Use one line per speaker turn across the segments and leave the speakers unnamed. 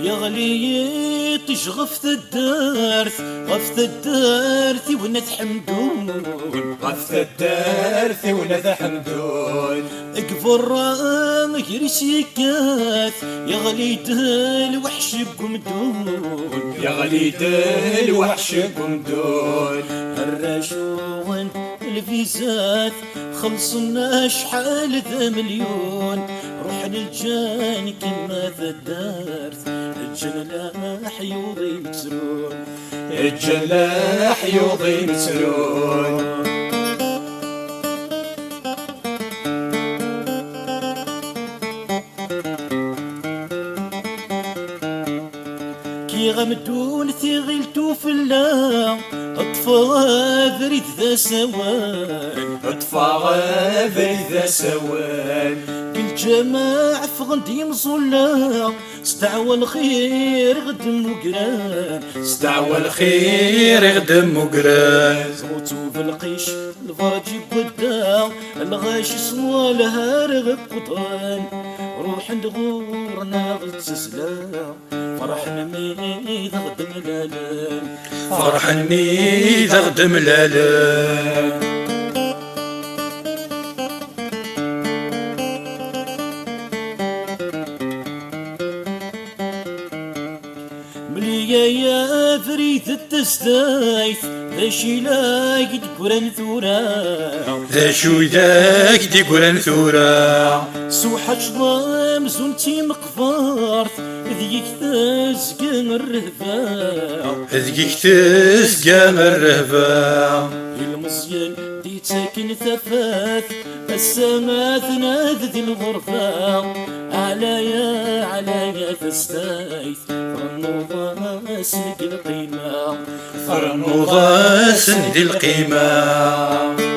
يغلي تشغف الدارث غفت الدارث ونث حمدون
غفت الدارث ونث حمدون
اقفر يريس يكاث يغلي الوحش قمدون
يغلي الوحش قمدون
الرشون الفيزات خلصنا شحال ذا مليون روح للجان كما ذا الدارث الجلاح يوضي مسرون
الجلاح يوضي مسرون
كي غمدون ثغلتو في الله اطفى ذريت ذا سوان
اطفى ذريت ذا سوان
بالجماع فغندي مصلى استعوى الخير غدم وقران
استعوى الخير غدم وقران
زغوتو في القيش الفرج بدا الغاش صوالها رغب قطران روح ندغورنا غتسسلا فرح نمي غدم لالان
فرح نمي غدم لالان
يا فريث التستايث ذا شي لاك دكوران ثورا
ذا شو ذاك دكوران ثورا
سوحة شظام زنتي مقفارث ذيك تزقى الرهبة
ذيك تزقى الرهبة
المزيان دي تاكن ثفاث السماء ناذ الغرفة عليا تستايث فرنوضا سند القيمة
فرنوضا سند القيمة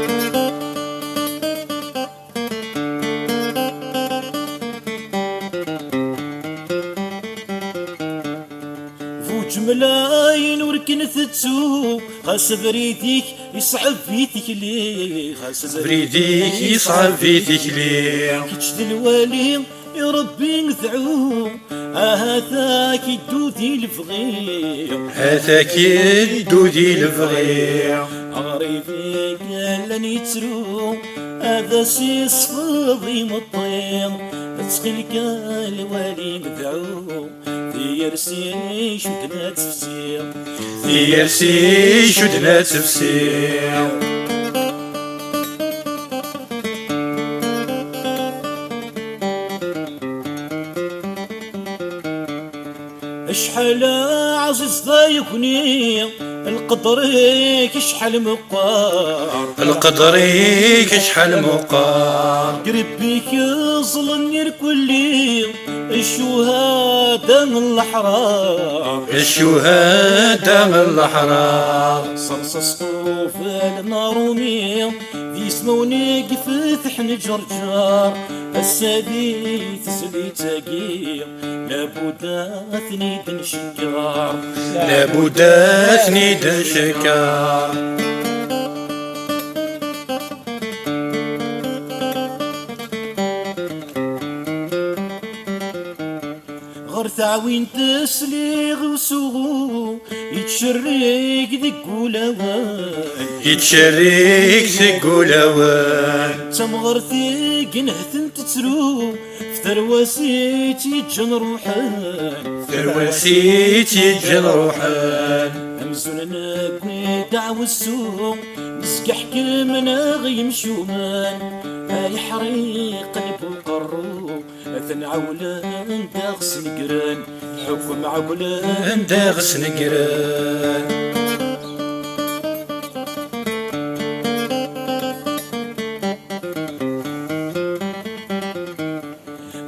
ملاين وركن ثتسو خاص بريديك يصعب في تكلي
خاص بريديك يصعب في تكلي
كتشد الوالي يا ربي نثعو هذاك يدودي الفغير
هذاك يدودي الفغير
غريبي قال يترو هذا سي صفاضي مطير تسخيل قال الوالي ندعو يرسي شدنا تفسير
يرسي شدنا تفسير
اشحال عزيز ضايقني القدريك شحال مقار
القدريك شحال مقار
قريب بيك ظلني الكلي الشهداء الأحرار
الشهداء الأحرار
صرصصوا في النارومي ذي سموني قفتح نجرجار السادي تسلي تاقي لابد اثني دنشكار
لابد اثني دنشكار
غير ثعوين تسليغ وسوغو يتشريك ذي قولوان
يتشريك ذي قولوان
تمغر ثيق نهثن تترو ثرواسيت يجن روحان
ثرواسيت يجن روحان
امزولنا كوي دعوة السوق نسقى حكمنا غيم شومان هاي حريق قلب وقرو اثن عولان داغس نقران حكم عولان
داغس نقران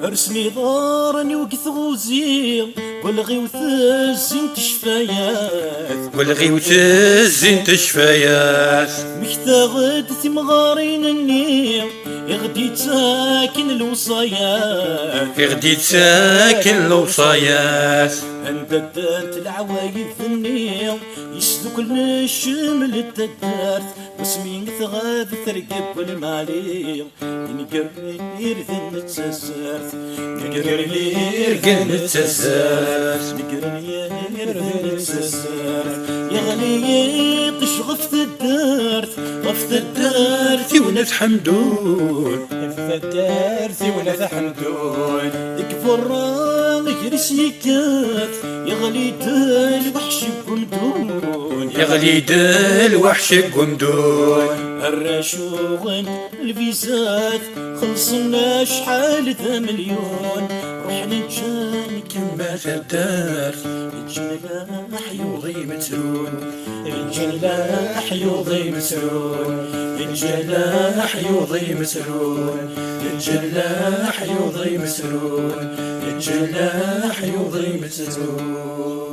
ارسني ضارني وقث غوزي والغيوث الزين تشفايات
والغيوث الزين تشفايات
مكتاغد ثمغارين النيم يغدي تاكن الوصايات
يغدي ساكن الوصايات
انت دارت العوايد ذني يسدو كل الشمل التدارت واسمي ثغاث ترقب المالي نقرير ذن التسارت
نقرير ذن التسارت
نقرير ذن التسارت يغلي تشغف الدارت غفت الدارت
وناس حمدون
الدارت وناس حمدون كفر يجرس يكات يغلي دال وحش القندون
يغلي دال وحش القندون
الرشوغن الفيزات خلصنا شحال 8 مليون رحنا نجان
كما تدار
الجلاح يوضي مترون الجلاح يوضي مترون الجلاح يوضي مترون الجلاح يوضي مترون الجلاح يوضي مترون